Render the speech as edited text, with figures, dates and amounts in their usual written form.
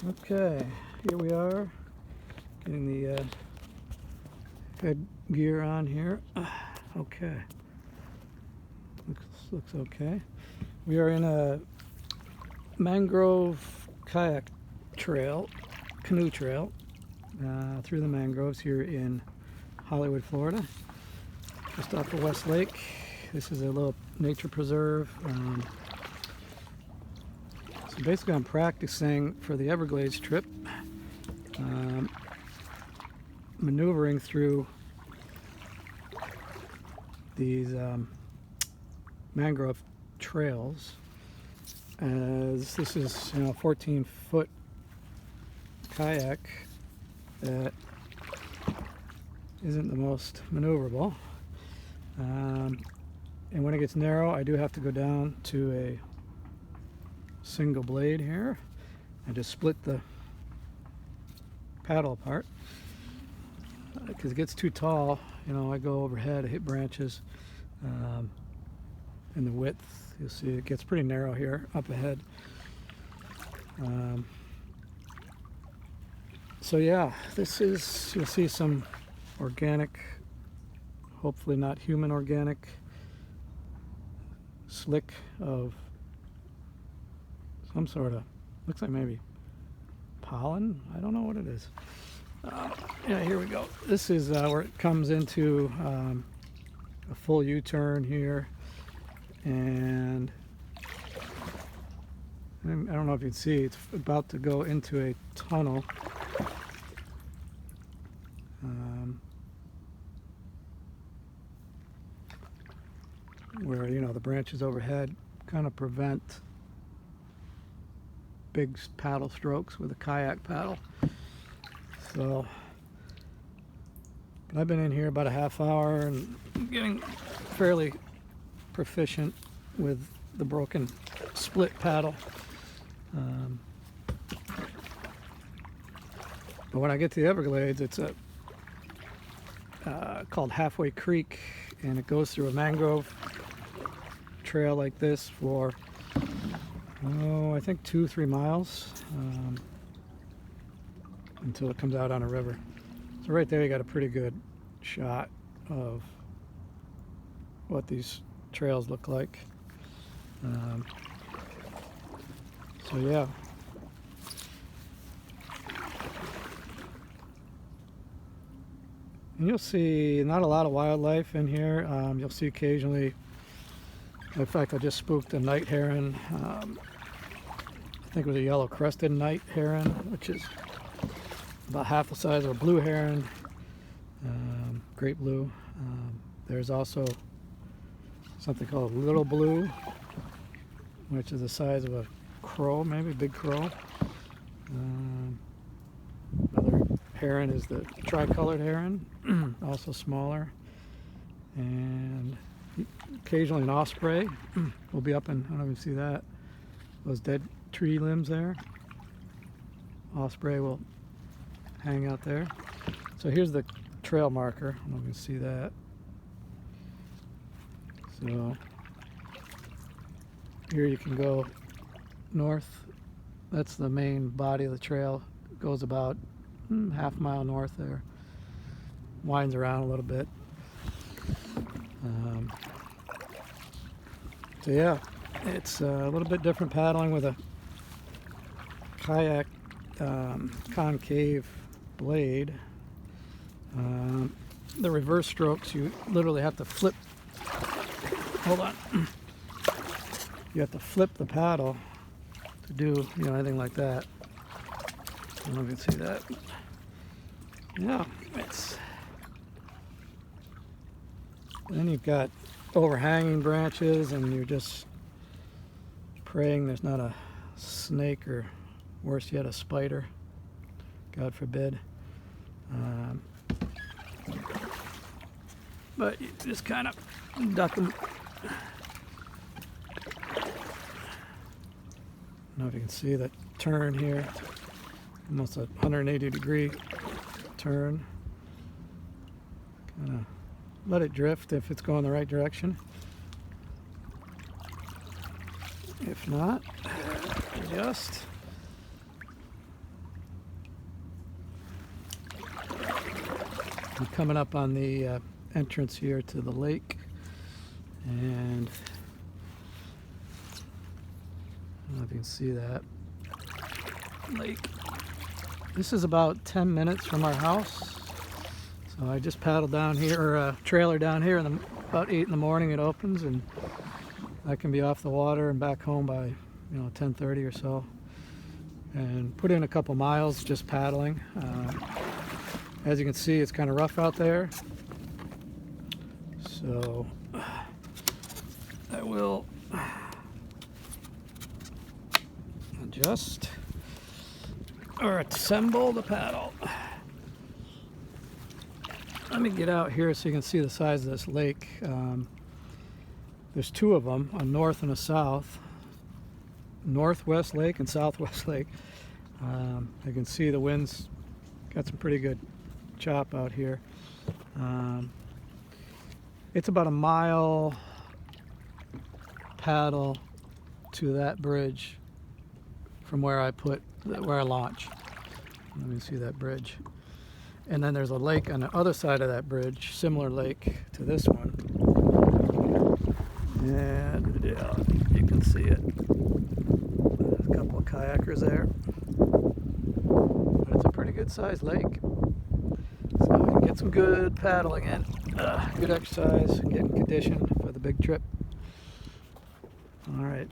Okay, here we are, getting the head gear on here. Okay, looks okay. We are in a mangrove kayak trail, canoe trail, through the mangroves here in Hollywood, Florida, just off of Westlake. This is a little nature preserve. So basically I'm practicing for the Everglades trip, maneuvering through these mangrove trails, as this is, 14-foot kayak that isn't the most maneuverable, and when it gets narrow I do have to go down to a single blade here and just split the paddle apart, because it gets too tall. I go overhead, I hit branches, and the width, you'll see it gets pretty narrow here up ahead. So yeah, this is, you'll see some organic, hopefully not human organic, slick of some sort of, looks like maybe pollen. I don't know what it is. Yeah, here we go. This is where it comes into a full U-turn here, and I don't know if you can see, it's about to go into a tunnel. Where the branches overhead kind of prevent big paddle strokes with a kayak paddle. So, but I've been in here about a half hour and getting fairly proficient with the broken split paddle. But when I get to the Everglades, it's called Halfway Creek, and it goes through a mangrove trail like this for, I think 2-3 miles, until it comes out on a river. So right there you got a pretty good shot of what these trails look like. So yeah. And you'll see not a lot of wildlife in here. You'll see occasionally, in fact I just spooked a night heron. I think it was a yellow crested night heron, which is about half the size of a blue heron, great blue. There's also something called little blue, which is the size of a crow, maybe a big crow. Another heron is the tricolored heron, also smaller. And occasionally an osprey will be up in, I don't know if you see that, those dead tree limbs there. Osprey will hang out there. So here's the trail marker. I don't know if you can see that. So here you can go north. That's the main body of the trail. It goes about half mile north there. Winds around a little bit. So yeah, it's a little bit different paddling with a kayak concave blade. The reverse strokes, you literally have to flip. Hold on. You have to flip the paddle to do anything like that. I don't know if you can see that. Yeah, it's. Then you've got overhanging branches, and you're just praying there's not a snake, or worse yet, a spider. God forbid. But you just kind of duck them. I don't know if you can see that turn here. Almost a 180-degree turn. Kind of let it drift if it's going the right direction. If not, adjust. I'm coming up on the entrance here to the lake, and I don't know if you can see that lake. This is about 10 minutes from our house. So I just paddled down here, or trailer down here, and about 8 in the morning it opens, and I can be off the water and back home by 10:30 or so. And put in a couple miles just paddling. As you can see, it's kind of rough out there. So I will adjust or assemble the paddle. Let me get out here so you can see the size of this lake. There's two of them, a north and a south. Northwest Lake and Southwest Lake. You can see the wind's got some pretty good chop out here. It's about a mile paddle to that bridge from where I launch. Let me see that bridge. And then there's a lake on the other side of that bridge, similar lake to this one. And yeah, you can see it. There's a couple of kayakers there. But it's a pretty good sized lake. So I can get some good paddling in. Good exercise, getting conditioned for the big trip. All right.